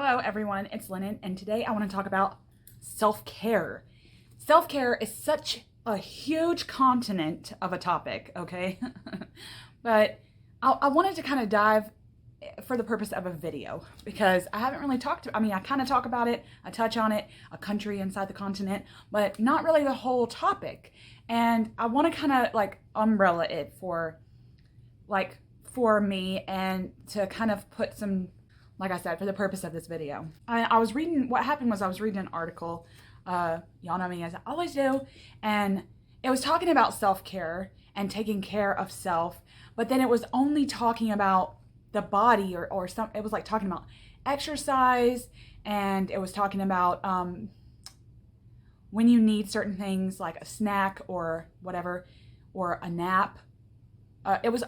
Hello everyone, it's Lennon, and today I want to talk about self-care. Self-care is such a huge continent of a topic, okay? But I wanted to kind of dive for the purpose of a video because I haven't really I kind of talk about it, I touch on it, a country inside the continent, but not really the whole topic. And I want to kind of like umbrella it for me and to kind of put some, like I said, for the purpose of this video. I was reading, what happened was I was reading an article, y'all know me as I always do, and it was talking about self-care and taking care of self, but then it was only talking about the body or some, it was like talking about exercise, and it was talking about when you need certain things like a snack or whatever, or a nap. It was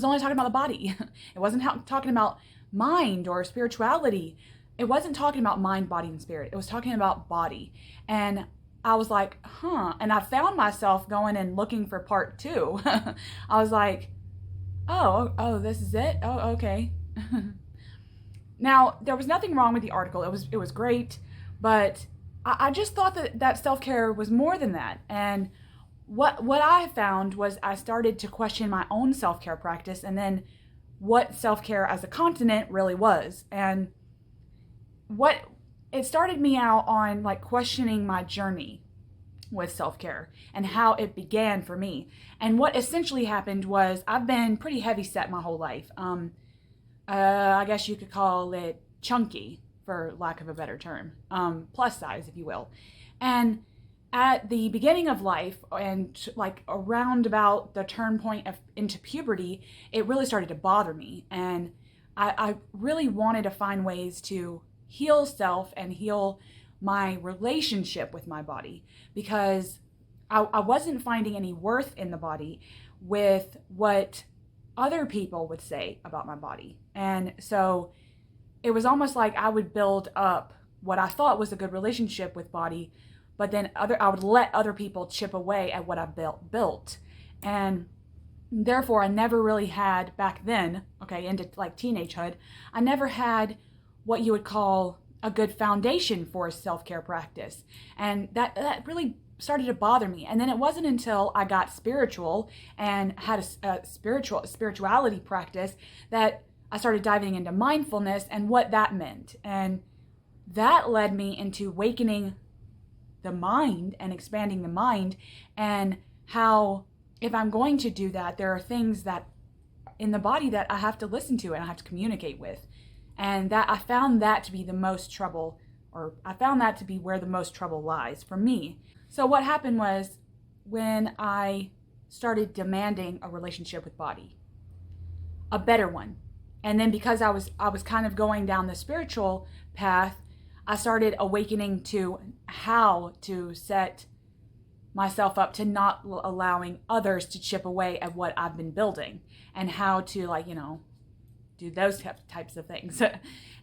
only talking about the body. It wasn't talking about mind or spirituality. It wasn't talking about mind, body, and spirit. It was talking about body. And I was like, huh. And I found myself going and looking for part 2. I was like, oh, this is it? Oh, okay. Now, there was nothing wrong with the article. It was great, but I just thought that self-care was more than that. And what I found was I started to question my own self-care practice, and then what self-care as a continent really was. And what it started me out on, like, questioning my journey with self-care and how it began for me. And what essentially happened was I've been pretty heavy set my whole life. I guess you could call it chunky, for lack of a better term, plus size, if you will. And at the beginning of life, and like around about the turn point into puberty, it really started to bother me. And I really wanted to find ways to heal self and heal my relationship with my body, because I wasn't finding any worth in the body with what other people would say about my body. And so it was almost like I would build up what I thought was a good relationship with body, but then I would let other people chip away at what I built. And therefore I never really had, back then, okay, into like teenagehood, I never had what you would call a good foundation for a self-care practice. And that really started to bother me. And then it wasn't until I got spiritual and had a spirituality practice that I started diving into mindfulness and what that meant. And that led me into awakening the mind and expanding the mind, and how if I'm going to do that, there are things that in the body that I have to listen to and I have to communicate with. And that I found that to be the most trouble, or I found that to be where the most trouble lies for me. So what happened was, when I started demanding a relationship with body, a better one, and then because I was kind of going down the spiritual path, I started awakening to how to set myself up to not allowing others to chip away at what I've been building, and how to, like, do those types of things.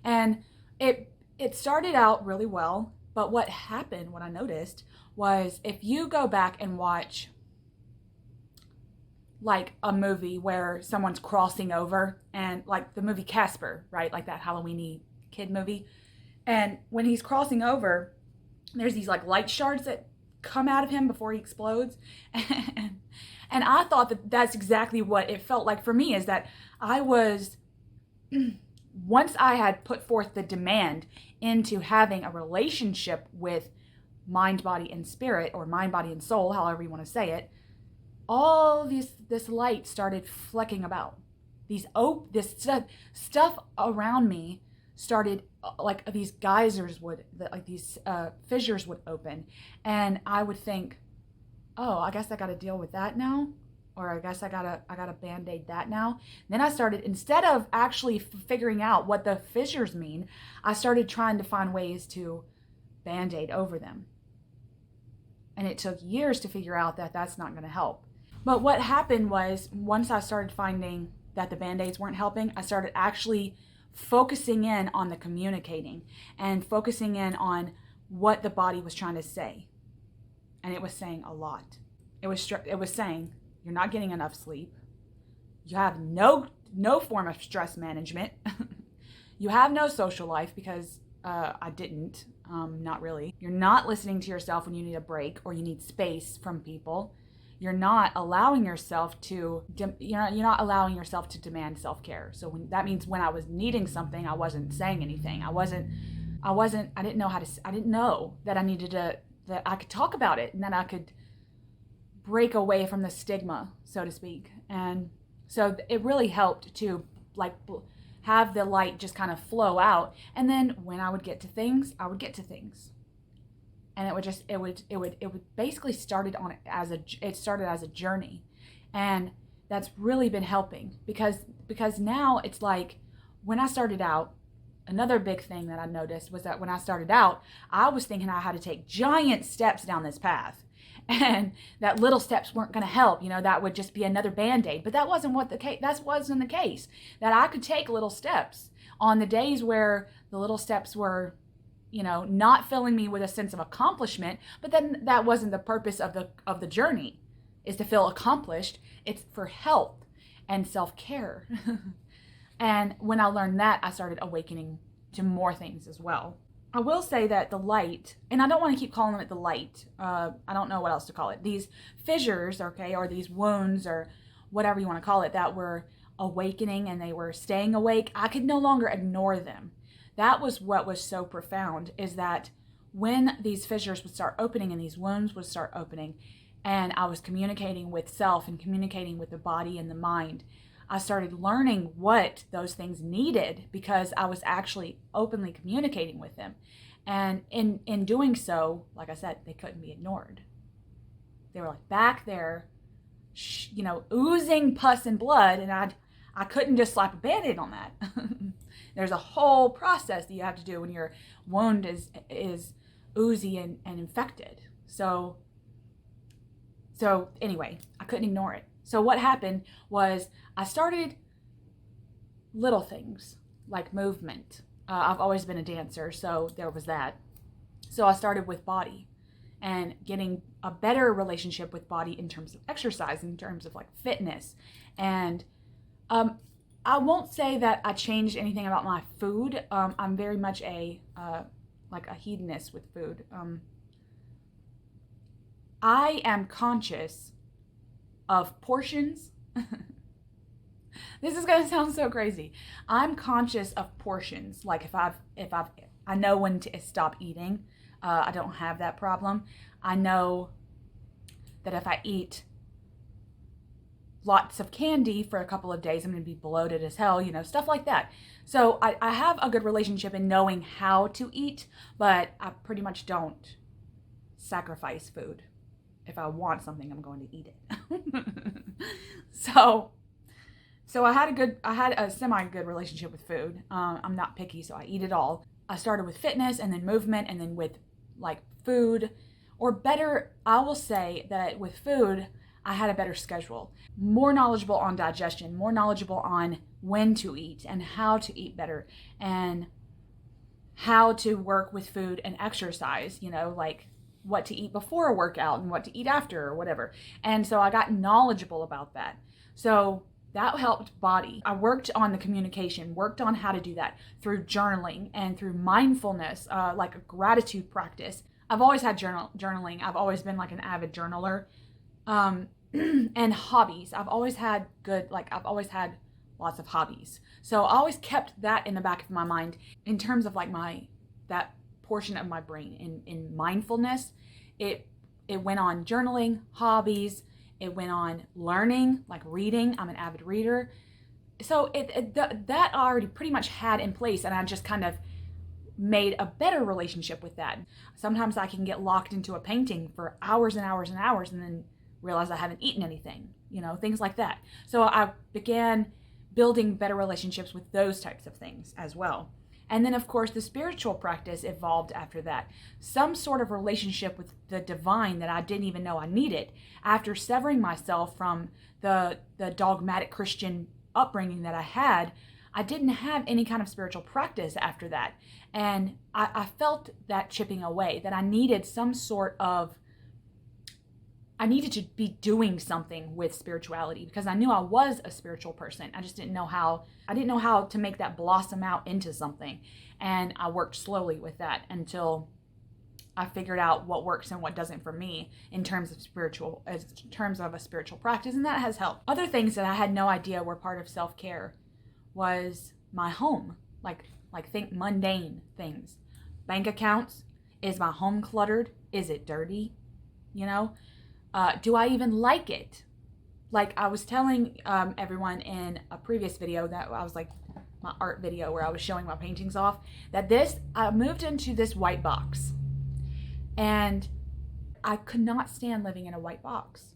And it started out really well, but what happened, what I noticed, was if you go back and watch like a movie where someone's crossing over, and like the movie Casper, right? Like that Halloween-y kid movie. And when he's crossing over, there's these like light shards that come out of him before he explodes. And I thought that that's exactly what it felt like for me, is that I was, once I had put forth the demand into having a relationship with mind, body, and spirit, or mind, body, and soul, however you want to say it, all this light started flecking about. This stuff around me started, like these geysers would, like these fissures would open, and I would think, oh, I guess I got to deal with that now, or I guess I gotta band-aid that now. And then I started, instead of actually figuring out what the fissures mean, I started trying to find ways to band-aid over them, and it took years to figure out that that's not going to help. But what happened was, once I started finding that the band-aids weren't helping, I started actually focusing in on the communicating and focusing in on what the body was trying to say. And it was saying a lot. It was saying, you're not getting enough sleep. You have no form of stress management. You have no social life because I didn't, not really. You're not listening to yourself when you need a break or you need space from people. You're not allowing yourself to, you're not allowing yourself to demand self-care. So that means when I was needing something, I wasn't saying anything. I didn't know that I needed to, that I could talk about it and that I could break away from the stigma, so to speak. And so it really helped to like have the light just kind of flow out. And then when I would get to things, I would get to things. And it would basically started as a journey. And that's really been helping because now it's like when I started out, another big thing that I noticed was that when I started out, I was thinking I had to take giant steps down this path and that little steps weren't going to help. That would just be another Band-Aid. But that wasn't the case. That I could take little steps on the days where the little steps were, not filling me with a sense of accomplishment. But then that wasn't the purpose of the journey, is to feel accomplished. It's for health and self-care. And when I learned that, I started awakening to more things as well. I will say that the light, and I don't want to keep calling it the light. I don't know what else to call it. These fissures, okay, or these wounds or whatever you want to call it, that were awakening and they were staying awake, I could no longer ignore them. That was what was so profound, is that when these fissures would start opening and these wounds would start opening, and I was communicating with self and communicating with the body and the mind, I started learning what those things needed because I was actually openly communicating with them. And in doing so, like I said, they couldn't be ignored. They were like back there, oozing pus and blood, and I couldn't just slap a Band-Aid on that. There's a whole process that you have to do when your wound is oozy and infected. So anyway, I couldn't ignore it. So what happened was I started little things like movement. I've always been a dancer, so there was that. So I started with body and getting a better relationship with body in terms of exercise, in terms of like fitness. And I won't say that I changed anything about my food. I'm very much a hedonist with food. I am conscious of portions. This is going to sound so crazy. I'm conscious of portions. Like I know when to stop eating. I don't have that problem. I know that if I eat lots of candy for a couple of days, I'm going to be bloated as hell, stuff like that. So I have a good relationship in knowing how to eat, but I pretty much don't sacrifice food. If I want something, I'm going to eat it. So I had a semi-good relationship with food. I'm not picky, so I eat it all. I started with fitness and then movement and then with like food, or better, I will say that with food, I had a better schedule, more knowledgeable on digestion, more knowledgeable on when to eat and how to eat better and how to work with food and exercise, like what to eat before a workout and what to eat after or whatever. And so I got knowledgeable about that. So that helped body. I worked on the communication, worked on how to do that through journaling and through mindfulness, like a gratitude practice. I've always had journaling. I've always been like an avid journaler. And hobbies. I've always had lots of hobbies. So I always kept that in the back of my mind in terms of like that portion of my brain in mindfulness. It went on journaling, hobbies. It went on learning, like reading. I'm an avid reader. So that I already pretty much had in place, and I just kind of made a better relationship with that. Sometimes I can get locked into a painting for hours and hours and hours and then realize I haven't eaten anything, things like that. So I began building better relationships with those types of things as well. And then, of course, the spiritual practice evolved after that. Some sort of relationship with the divine that I didn't even know I needed. After severing myself from the dogmatic Christian upbringing that I had, I didn't have any kind of spiritual practice after that. And I felt that chipping away, that I needed some sort of I needed to be doing something with spirituality because I knew I was a spiritual person. I just didn't know how. I didn't know how to make that blossom out into something. And I worked slowly with that until I figured out what works and what doesn't for me in terms of a spiritual practice, and that has helped. Other things that I had no idea were part of self-care was my home. Like think mundane things. Bank accounts. Is my home cluttered? Is it dirty? You know? Do I even like it? Like I was telling everyone in a previous video that I was like my art video where I was showing my paintings off, that I moved into this white box. And I could not stand living in a white box.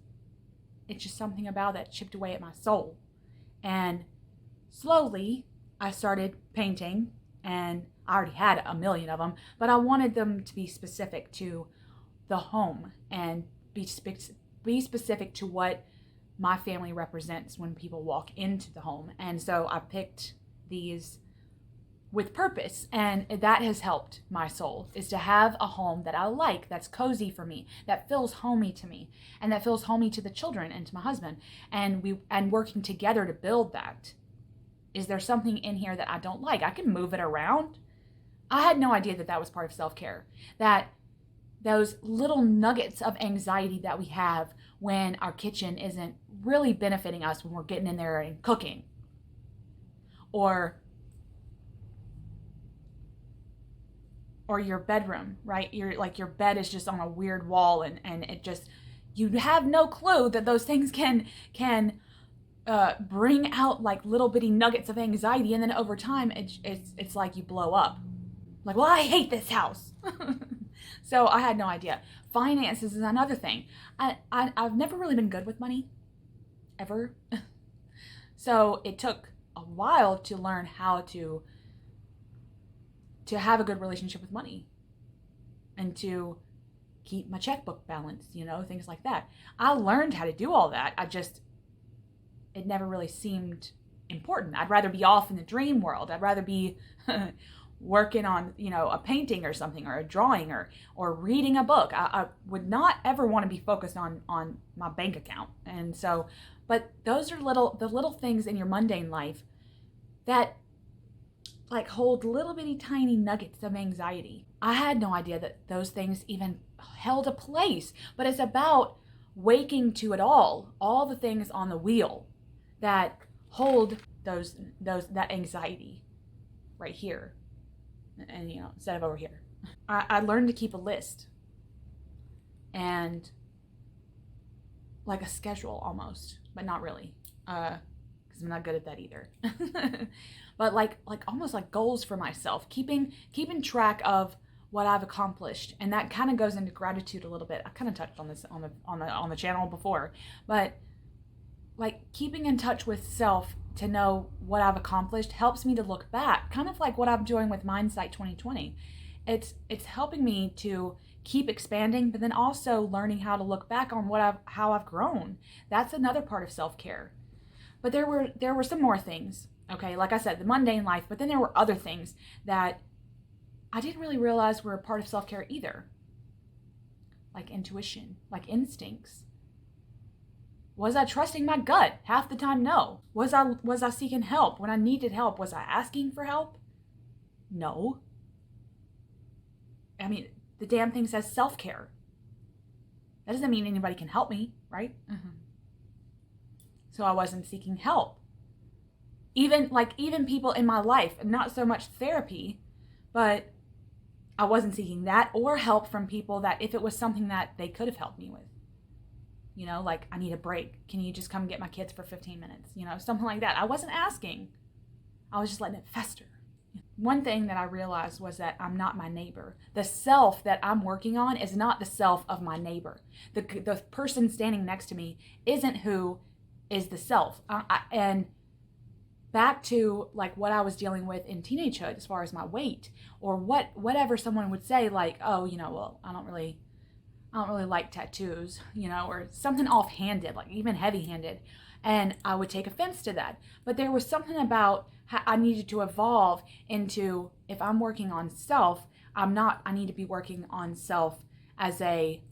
It's just something about that chipped away at my soul. And slowly I started painting, and I already had a million of them, but I wanted them to be specific to the home and be specific to what my family represents when people walk into the home. And so I picked these with purpose, and that has helped my soul, is to have a home that I like, that's cozy for me, that feels homey to me, and that feels homey to the children and to my husband, and working together to build that. Is there something in here that I don't like? I can move it around. I had no idea that was part of self-care, that those little nuggets of anxiety that we have when our kitchen isn't really benefiting us, when we're getting in there and cooking, or your bedroom, right? Your bed is just on a weird wall, and it just, you have no clue that those things can bring out like little bitty nuggets of anxiety, and then over time it's like you blow up. Like, well, I hate this house. So I had no idea. Finances is another thing. I've never really been good with money, ever. So it took a while to learn how to have a good relationship with money and to keep my checkbook balanced, things like that. I learned how to do all that. It never really seemed important. I'd rather be off in the dream world. I'd rather be working on, a painting or something, or a drawing, or reading a book. I would not ever want to be focused on my bank account. And so, but those are the little things in your mundane life that like hold little bitty tiny nuggets of anxiety. I had no idea that those things even held a place, but it's about waking to it all the things on the wheel that hold that anxiety right here, and instead of over here. I learned to keep a list and like a schedule almost, but not really, because I'm not good at that either. But like almost like goals for myself, keeping track of what I've accomplished, and that kind of goes into gratitude a little bit. I kind of touched on this on the channel before, but like keeping in touch with self to know what I've accomplished helps me to look back, kind of like what I'm doing with Mindsight 2020. It's helping me to keep expanding, but then also learning how to look back on how I've grown. That's another part of self-care. But there were some more things. Okay, like I said, the mundane life, but then there were other things that I didn't really realize were a part of self-care either. Like intuition, like instincts. Was I trusting my gut? Half the time, no. Was I seeking help when I needed help? Was I asking for help? No. I mean, the damn thing says self-care. That doesn't mean anybody can help me, right? Mm-hmm. So I wasn't seeking help. Even people in my life, not so much therapy, but I wasn't seeking that or help from people that if it was something that they could have helped me with. Like, I need a break. Can you just come get my kids for 15 minutes? Something like that. I wasn't asking. I was just letting it fester. One thing that I realized was that I'm not my neighbor. The self that I'm working on is not the self of my neighbor. The person standing next to me isn't who is the self. And back to like what I was dealing with in teenagehood as far as my weight, or whatever someone would say, like, oh, well, I don't really like tattoos, or something offhanded, like even heavy-handed. And I would take offense to that. But there was something about how I needed to evolve into, if I'm working on self, I need to be working on self as a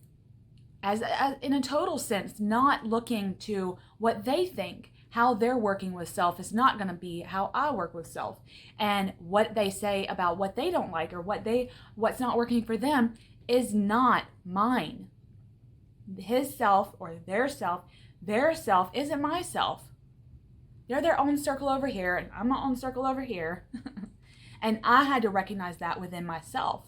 as in a total sense, not looking to what they think. How they're working with self is not going to be how I work with self. And what they say about what they don't like or what's not working for them is not mine. His self or their self isn't my self. They're their own circle over here, and I'm my own circle over here. And I had to recognize that within myself.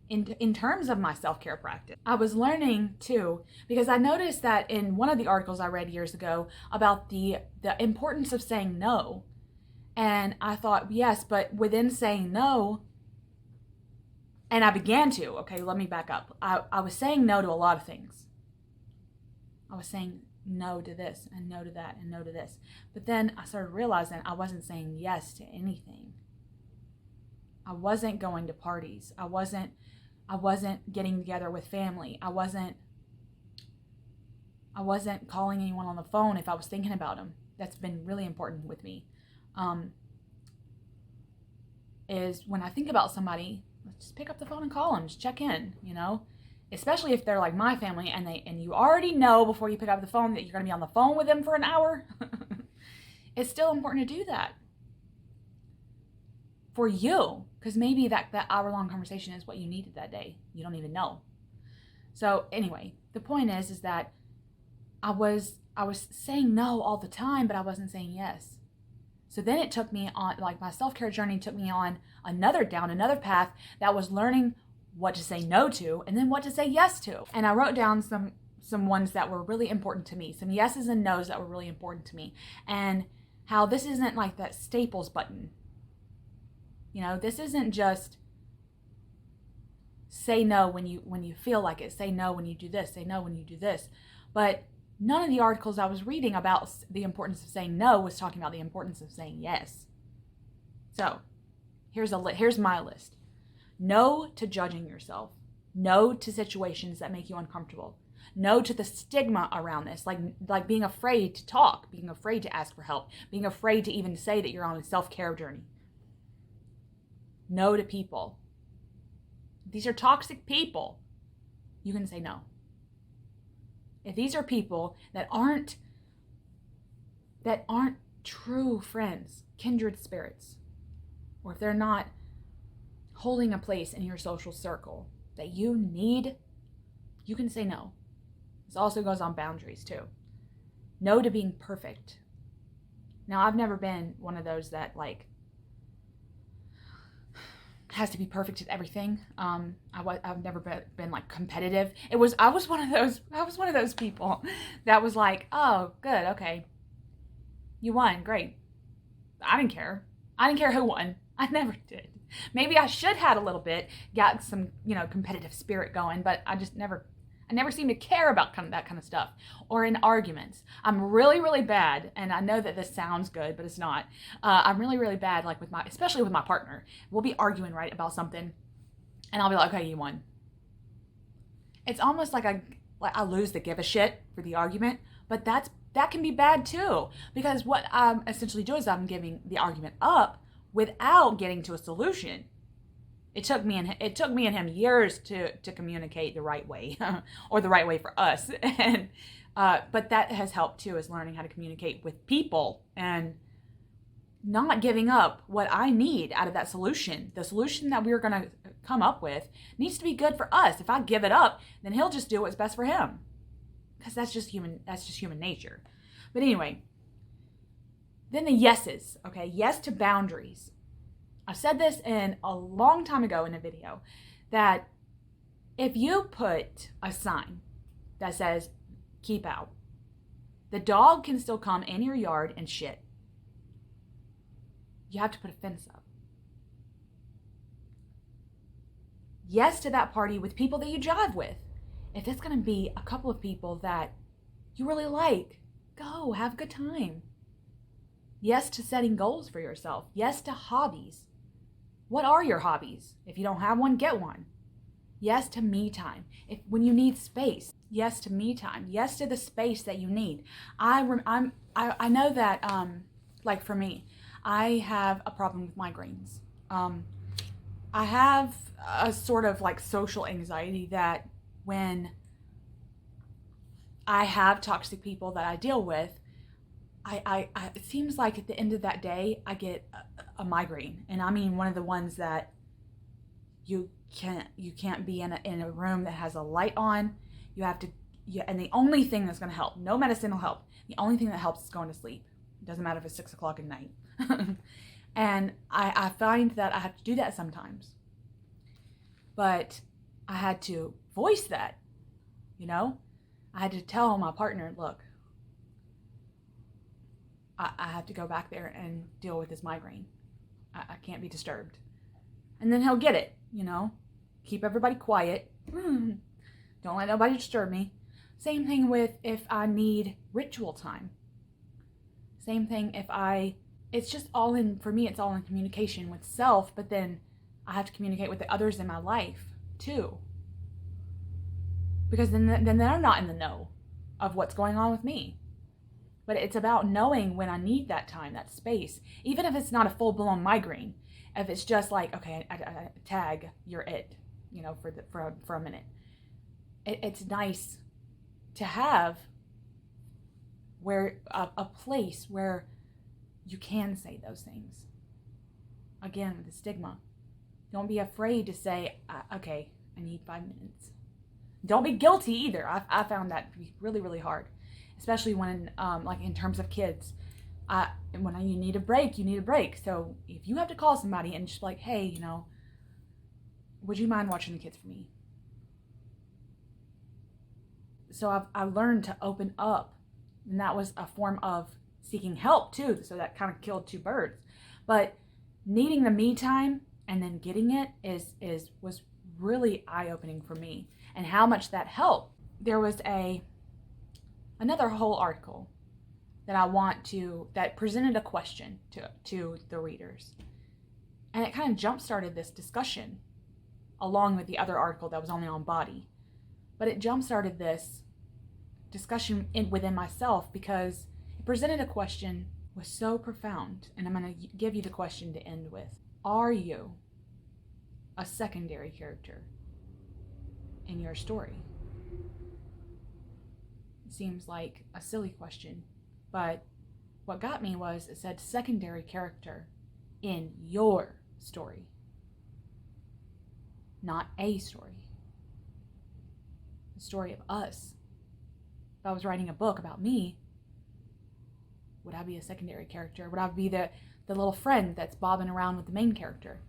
In terms of my self-care practice, I was learning too, because I noticed that in one of the articles I read years ago about the importance of saying no. And I thought, yes, but within saying no, and I began to, okay, let me back up. I was saying no to a lot of things. I was saying no to this and no to that and no to this. But then I started realizing I wasn't saying yes to anything. I wasn't going to parties. I wasn't getting together with family. I wasn't calling anyone on the phone if I was thinking about them. That's been really important with me. Is when I think about somebody, let's just pick up the phone and call them, just check in, especially if they're like my family and you already know before you pick up the phone that you're going to be on the phone with them for an hour. It's still important to do that for you, because maybe that hour-long conversation is what you needed that day. You don't even know. So anyway, the point is that I was saying no all the time, but I wasn't saying yes. So then it took me on, like, my self-care journey took me on another path that was learning what to say no to and then what to say yes to. And I wrote down some ones that were really important to me, some yeses and nos that were really important to me, and how this isn't like that Staples button. This isn't just say no when you feel like it, say no when you do this, say no when you do this. But none of the articles I was reading about the importance of saying no was talking about the importance of saying yes. So here's my list. No to judging yourself. No to situations that make you uncomfortable. No to the stigma around this, like being afraid to talk, being afraid to ask for help, being afraid to even say that you're on a self-care journey. No to people. These are toxic people. You can say no. If these are people that aren't true friends, kindred spirits, or if they're not holding a place in your social circle that you need, you can say no. This also goes on boundaries too. No to being perfect. Now, I've never been one of those that has to be perfect at everything. I've never been like competitive. I was one of those people that was like, oh, good, okay, you won, great. I didn't care who won. I never did. Maybe I should have a little bit, got some competitive spirit going, but I never seem to care about that kind of stuff. Or in arguments, I'm really, really bad, and I know that this sounds good, but it's not. I'm really, really bad, like especially with my partner. We'll be arguing right about something, and I'll be like, okay, you won. It's almost like I lose the give a shit for the argument, but that can be bad too, because what I'm essentially doing is I'm giving the argument up without getting to a solution. It took me and him years to communicate the right way, or the right way for us. And but that has helped too, is learning how to communicate with people and not giving up what I need out of that solution. The solution that we're gonna come up with needs to be good for us. If I give it up, then he'll just do what's best for him, because that's just human nature. But anyway, then the yeses. Okay, yes to boundaries. I said this a long time ago in a video, that if you put a sign that says keep out, the dog can still come in your yard and shit. You have to put a fence up. Yes to that party with people that you drive with. If it's going to be a couple of people that you really like, go have a good time. Yes to setting goals for yourself. Yes to hobbies. What are your hobbies? If you don't have one, get one. Yes to me time. When you need space, yes to me time. Yes to the space that you need. I know that, like for me, I have a problem with migraines. I have a sort of like social anxiety that when I have toxic people that I deal with, it seems like at the end of that day, I get a migraine. And I mean, one of the ones that you can't be in a room that has a light on. You have to, and the only thing that's going to help, no medicine will help. The only thing that helps is going to sleep. It doesn't matter if it's 6 o'clock at night. And I find that I have to do that sometimes. But I had to voice that, I had to tell my partner, look, I have to go back there and deal with this migraine. I can't be disturbed. And then he'll get it, Keep everybody quiet. Don't let nobody disturb me. Same thing with if I need ritual time. Same thing it's just all in, for me, it's all in communication with self, but then I have to communicate with the others in my life too. Because then they're not in the know of what's going on with me. But it's about knowing when I need that time, that space. Even if it's not a full-blown migraine. If it's just like, okay, I tag, you're it, for a minute. It's nice to have where a place where you can say those things. Again, the stigma. Don't be afraid to say, okay, I need 5 minutes. Don't be guilty either. I found that to be really, really hard, especially when, like in terms of kids. When you need a break, you need a break. So if you have to call somebody and just like, hey, would you mind watching the kids for me? So I've learned to open up, and that was a form of seeking help too. So that kind of killed two birds. But needing the me time and then getting it was really eye-opening for me, and how much that helped. There was another whole article that presented a question to the readers. And it kind of jump-started this discussion along with the other article that was only on body. But it jump-started this discussion within myself because it presented a question was so profound. And I'm going to give you the question to end with. Are you a secondary character in your story? It seems like a silly question. But what got me was it said secondary character in your story, not a story. The story of us. If I was writing a book about me, would I be a secondary character? Would I be the little friend that's bobbing around with the main character?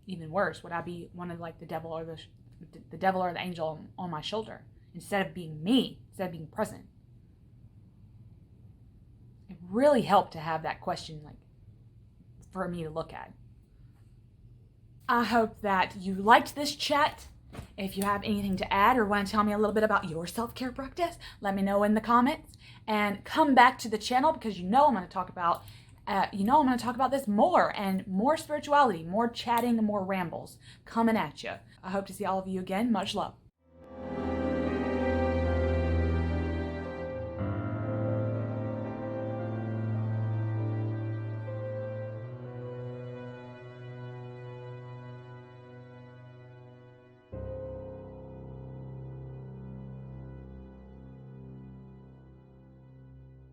Even worse, would I be one of like the devil or the angel on my shoulder? Instead of being me, instead of being present. It really helped to have that question for me to look at. I hope that you liked this chat. If you have anything to add or want to tell me a little bit about your self-care practice, let me know in the comments. And come back to the channel because I'm going to talk about this more, and more spirituality, more chatting, and more rambles coming at you. I hope to see all of you again. Much love.